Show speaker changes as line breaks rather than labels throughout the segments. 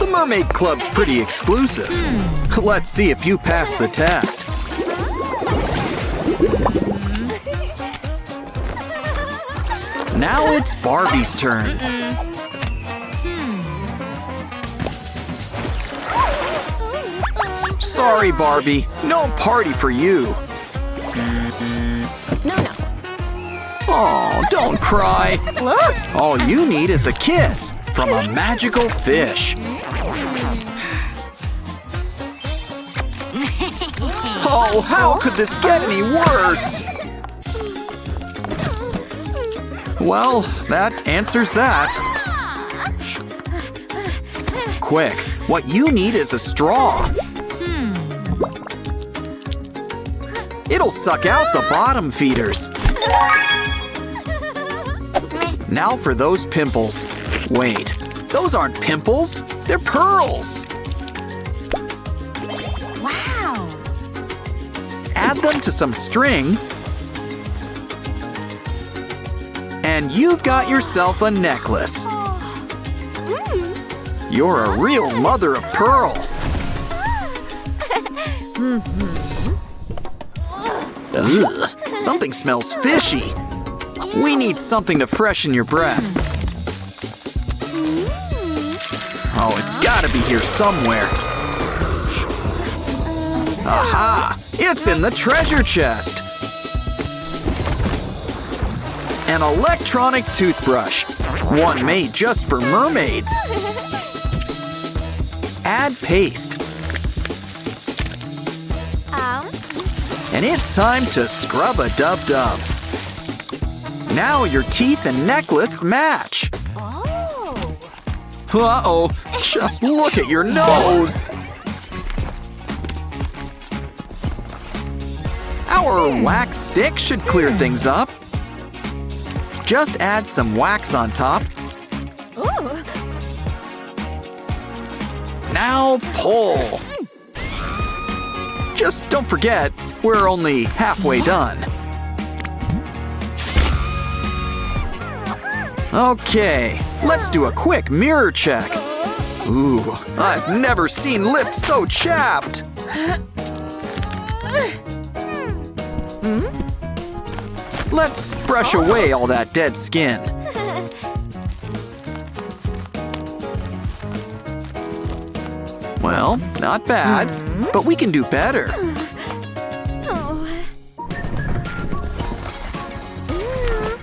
The Mermaid Club's pretty exclusive. Let's see if you pass the test. Now it's Barbie's turn. Sorry, Barbie. No party for you.
No.
Oh, don't cry.
Look!
All you need is a kiss from a magical fish. Oh, how could this get any worse? Well, that answers that. Quick, what you need is a straw. It'll suck out the bottom feeders. Now for those pimples. Wait, those aren't pimples, they're pearls.
Wow!
Add them to some string. And you've got yourself a necklace. You're a real mother of pearl. Ugh, something smells fishy. We need something to freshen your breath. Oh, it's gotta be here somewhere. Aha! It's in the treasure chest. An electronic toothbrush. One made just for mermaids. Add paste. And it's time to scrub a dub-dub. Now your teeth and necklace match. Uh-oh, just look at your nose. Our wax stick should clear things up. Just add some wax on top. Now pull. Just don't forget, we're only halfway done. Okay, let's do a quick mirror check. Ooh, I've never seen lips so chapped. Let's brush away all that dead skin. Well, not bad, but we can do better.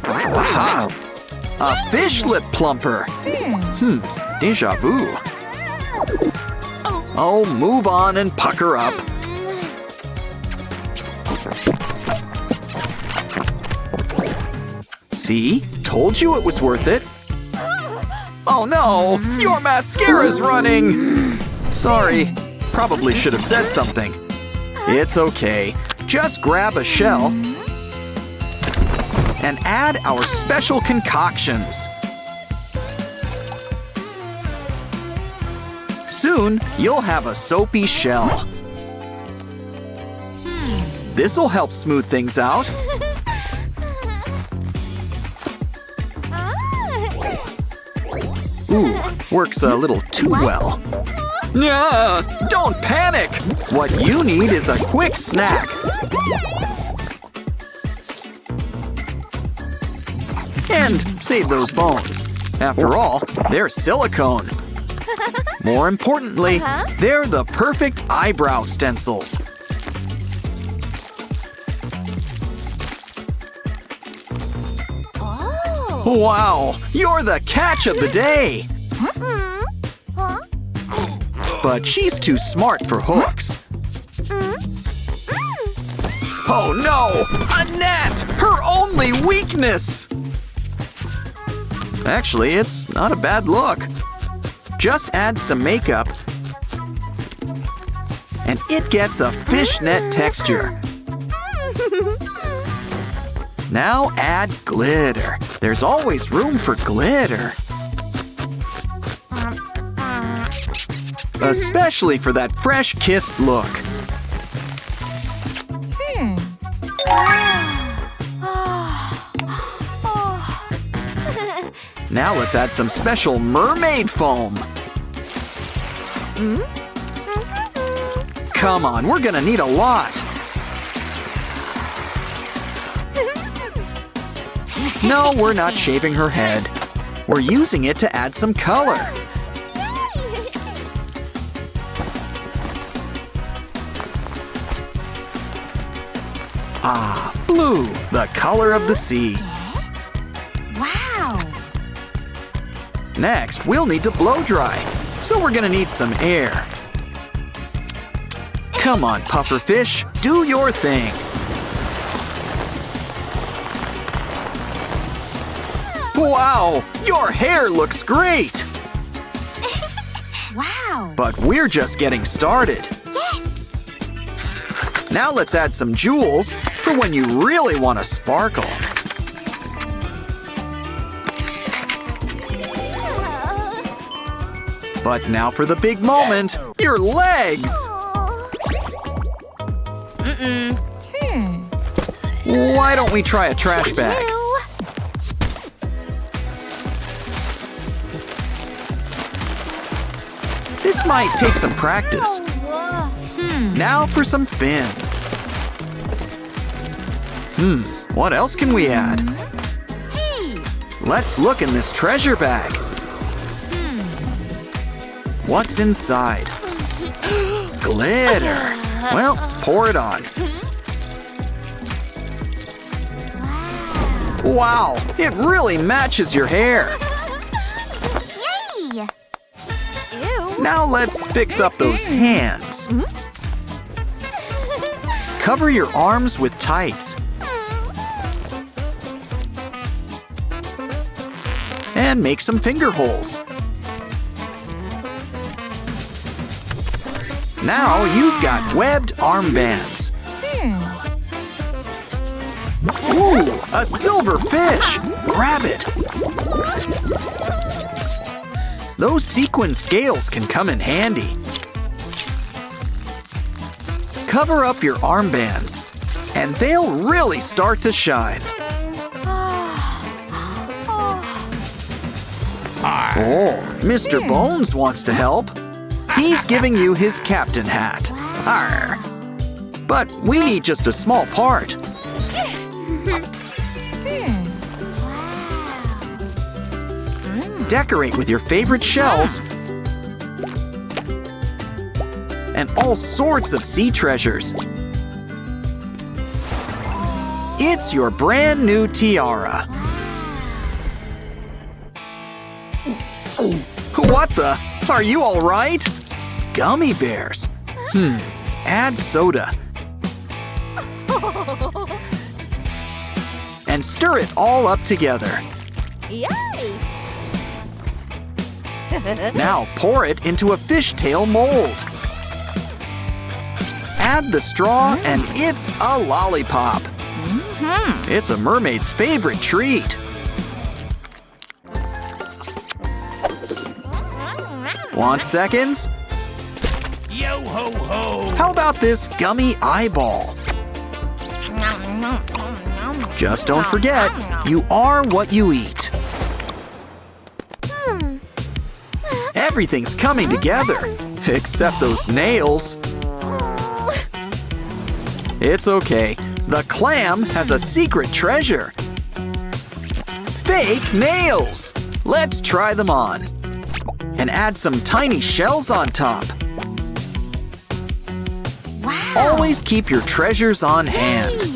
Aha! A fish lip plumper. Deja vu. Oh, move on and pucker up. See? Told you it was worth it. Oh no! Your mascara's running! Sorry. Probably should have said something. It's okay. Just grab a shell and add our special concoctions. Soon, you'll have a soapy shell. This'll help smooth things out. Ooh, works a little too well. Don't panic! What you need is a quick snack. And save those bones. After all, they're silicone. More importantly, they're the perfect eyebrow stencils. Wow, you're the catch of the day! But she's too smart for hooks. Oh no! A net! Her only weakness! Actually, it's not a bad look. Just add some makeup and it gets a fishnet texture. Now add glitter. There's always room for glitter. Especially for that fresh-kissed look. Now let's add some special mermaid foam. Come on, we're gonna need a lot. No, we're not shaving her head. We're using it to add some color. Ah, blue, the color of the sea.
Wow!
Next, we'll need to blow dry, so we're gonna need some air. Come on, pufferfish, do your thing. Wow, your hair looks great!
Wow!
But we're just getting started.
Yes!
Now let's add some jewels for when you really want to sparkle. But now for the big moment, your legs! Why don't we try a trash bag? This might take some practice. Now for some fins. What else can we add? Let's look in this treasure bag. What's inside? Glitter. Well, pour it on. Wow, it really matches your hair.
Yay!
Now let's fix up those hands. Cover your arms with tights. And make some finger holes. Now you've got webbed armbands. Ooh, a silver fish! Grab it! Those sequin scales can come in handy. Cover up your armbands, and they'll really start to shine. Oh, Mr. Bones wants to help. He's giving you his captain hat. Arr. But we need just a small part. Decorate with your favorite shells and all sorts of sea treasures. It's your brand new tiara. What the? Are you all right? Gummy bears. Add soda. And stir it all up together.
Yay!
Now pour it into a fishtail mold. Add the straw and it's a lollipop. It's a mermaid's favorite treat. Want seconds?
Yo ho ho!
How about this gummy eyeball? Just don't forget, you are what you eat. Everything's coming together, except those nails. It's okay, the clam has a secret treasure. Fake nails! Let's try them on. And add some tiny shells on top.
Wow!
Always keep your treasures on hand.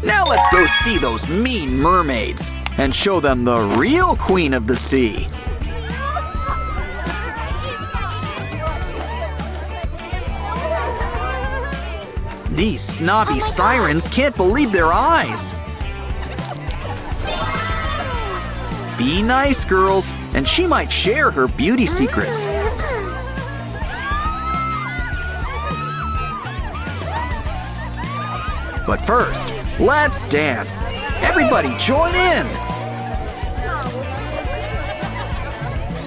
Now let's go see those mean mermaids and show them the real queen of the sea. These snobby sirens can't believe their eyes. Be nice, girls, and she might share her beauty secrets. But first, let's dance. Everybody join in.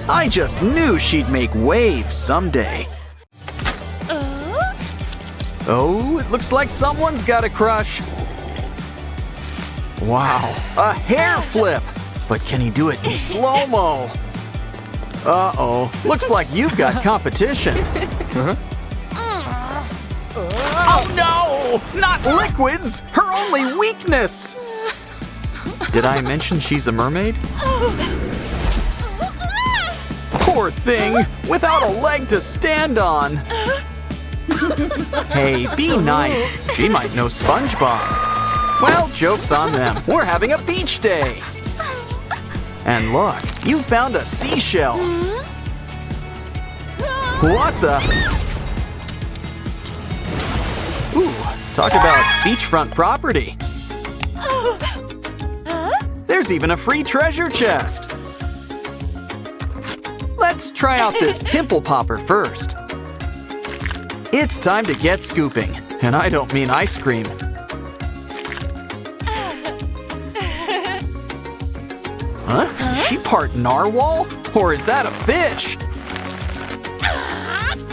I just knew she'd make waves someday. Oh, it looks like someone's got a crush. Wow, a hair flip. But can he do it in slow-mo? Uh-oh, looks like you've got competition. Oh no! Not liquids! Her only weakness! Did I mention she's a mermaid? Poor thing, without a leg to stand on. Hey, be nice. She might know SpongeBob. Well, joke's on them. We're having a beach day. And look, you found a seashell. What the? Ooh, talk about beachfront property. There's even a free treasure chest. Let's try out this pimple popper first. It's time to get scooping, and I don't mean ice cream. Huh? Is she part narwhal? Or is that a fish?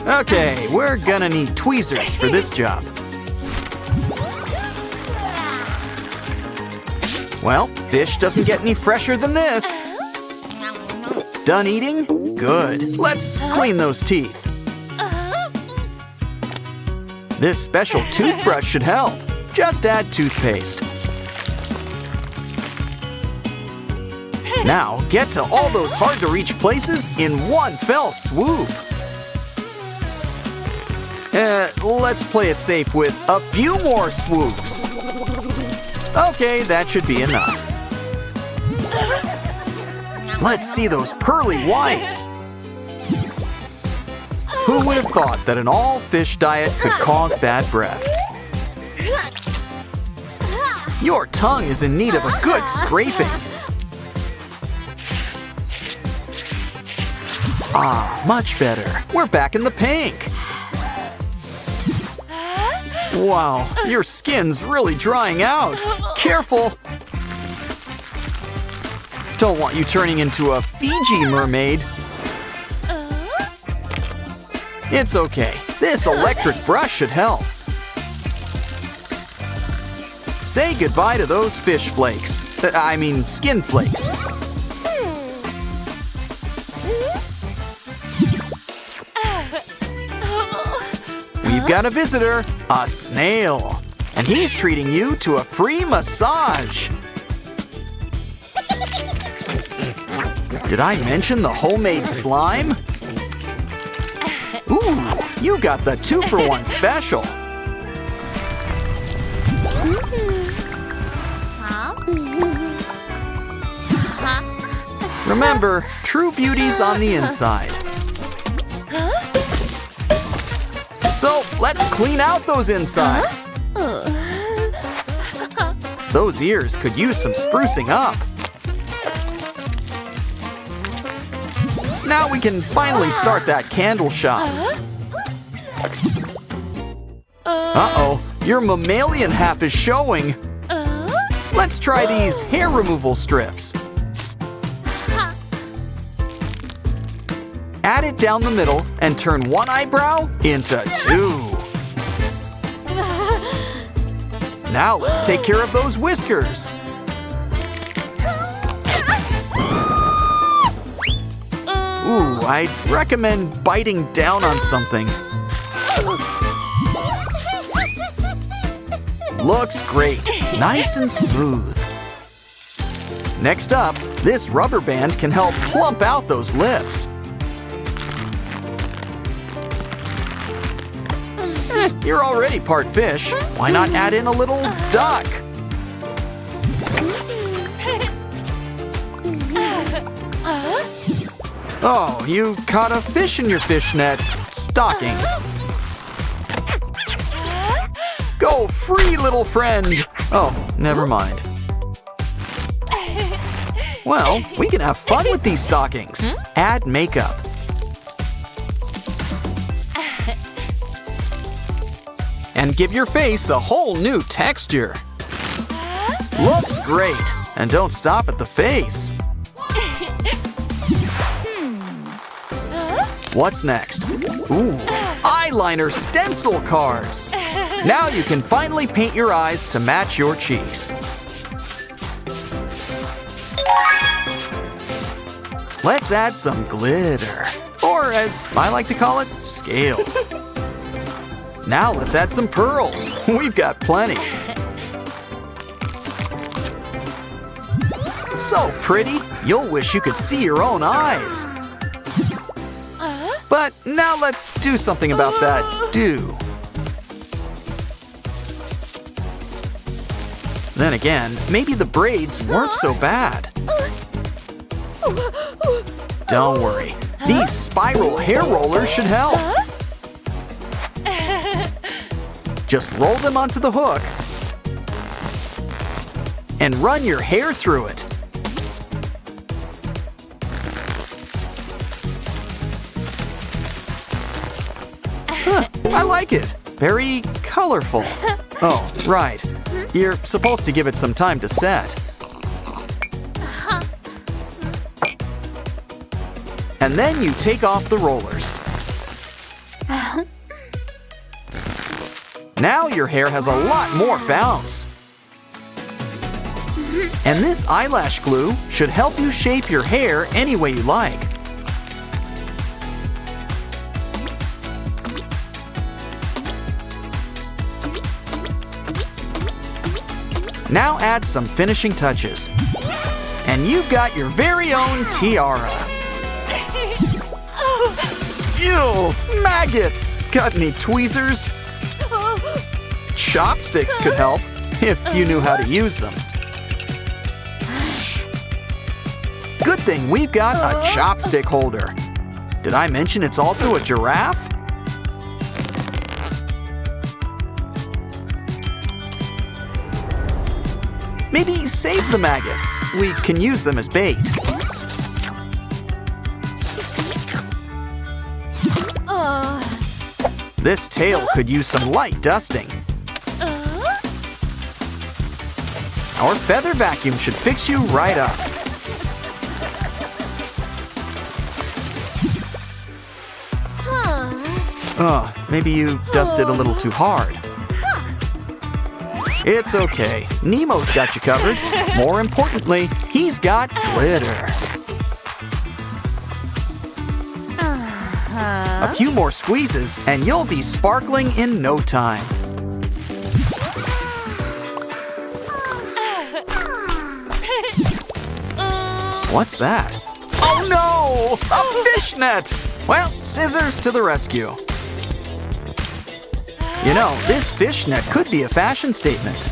Okay, we're gonna need tweezers for this job. Well, fish doesn't get any fresher than this. Done eating? Good. Let's clean those teeth. This special toothbrush should help. Just add toothpaste. Now, get to all those hard-to-reach places in one fell swoop. Let's play it safe with a few more swoops. Okay, that should be enough. Let's see those pearly whites. Who would have thought that an all-fish diet could cause bad breath? Your tongue is in need of a good scraping. Ah, much better. We're back in the pink. Wow, your skin's really drying out. Careful. Don't want you turning into a Fiji mermaid. It's okay. This electric brush should help. Say goodbye to those fish flakes. I mean, skin flakes. We've got a visitor, a snail, and he's treating you to a free massage. Did I mention the homemade slime? Ooh, you got the 2-for-1 special. Remember, true beauty's on the inside. So, let's clean out those insides. Those ears could use some sprucing up. Now we can finally start that candle shop. Uh-oh, your mammalian half is showing. Let's try these hair removal strips. Add it down the middle and turn one eyebrow into 2. Now let's take care of those whiskers. Ooh, I'd recommend biting down on something. Looks great, nice and smooth. Next up, this rubber band can help plump out those lips. You're already part fish. Why not add in a little duck? Oh, you caught a fish in your fishnet stocking. Go free, little friend. Oh, never mind. Well, we can have fun with these stockings. Add makeup. And give your face a whole new texture. Looks great. And don't stop at the face. What's next? Ooh, eyeliner stencil cards. Now you can finally paint your eyes to match your cheeks. Let's add some glitter. Or as I like to call it, scales. Now let's add some pearls. We've got plenty. So pretty, you'll wish you could see your own eyes. But now let's do something about that do. Then again, maybe the braids weren't so bad. Don't worry, these spiral hair rollers should help. Just roll them onto the hook and run your hair through it. Huh, I like it. Very colorful. Oh, right. You're supposed to give it some time to set. And then you take off the rollers. Now your hair has a lot more bounce. And this eyelash glue should help you shape your hair any way you like. Now add some finishing touches. And you've got your very own tiara. Ew, maggots! Got any tweezers? Chopsticks could help, if you knew how to use them. Good thing we've got a chopstick holder. Did I mention it's also a giraffe? Maybe save the maggots. We can use them as bait. This tail could use some light dusting. Our feather vacuum should fix you right up. Oh, maybe you dusted a little too hard. It's okay. Nemo's got you covered. More importantly, he's got glitter. A few more squeezes and you'll be sparkling in no time. What's that? Oh no! A fishnet! Well, scissors to the rescue. You know, this fishnet could be a fashion statement.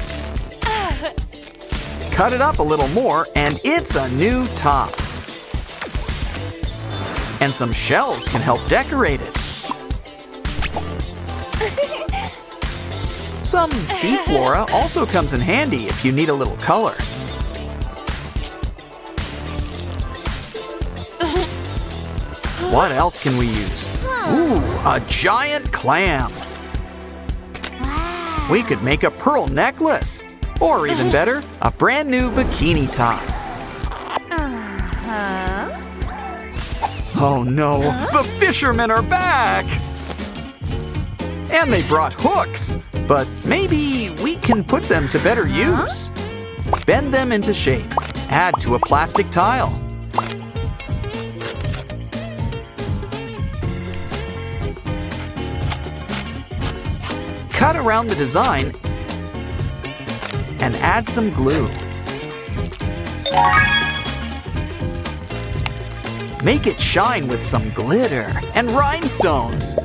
Cut it up a little more and it's a new top. And some shells can help decorate it. Some sea flora also comes in handy if you need a little color. What else can we use? Ooh, a giant clam. We could make a pearl necklace. Or even better, a brand new bikini top. Oh no, the fishermen are back! And they brought hooks, but maybe we can put them to better use. Bend them into shape. Add to a plastic tile. Cut around the design and add some glue. Make it shine with some glitter and rhinestones.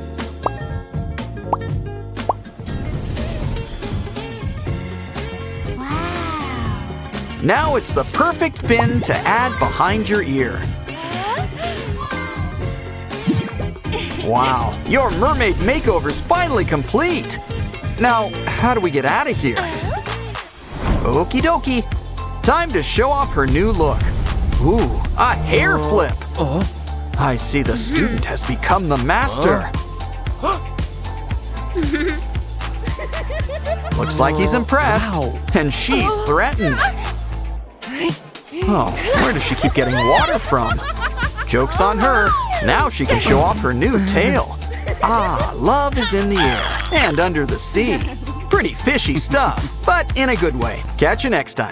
Wow.
Now it's the perfect fin to add behind your ear. Wow, your mermaid makeover's finally complete. Now, how do we get out of here? Okie dokie. Time to show off her new look. Ooh, a hair flip. I see the student has become the master. Looks like he's impressed. And she's threatened. Oh, where does she keep getting water from? Joke's on her. Now she can show off her new tail. Ah, love is in the air and under the sea. Pretty fishy stuff, but in a good way. Catch you next time.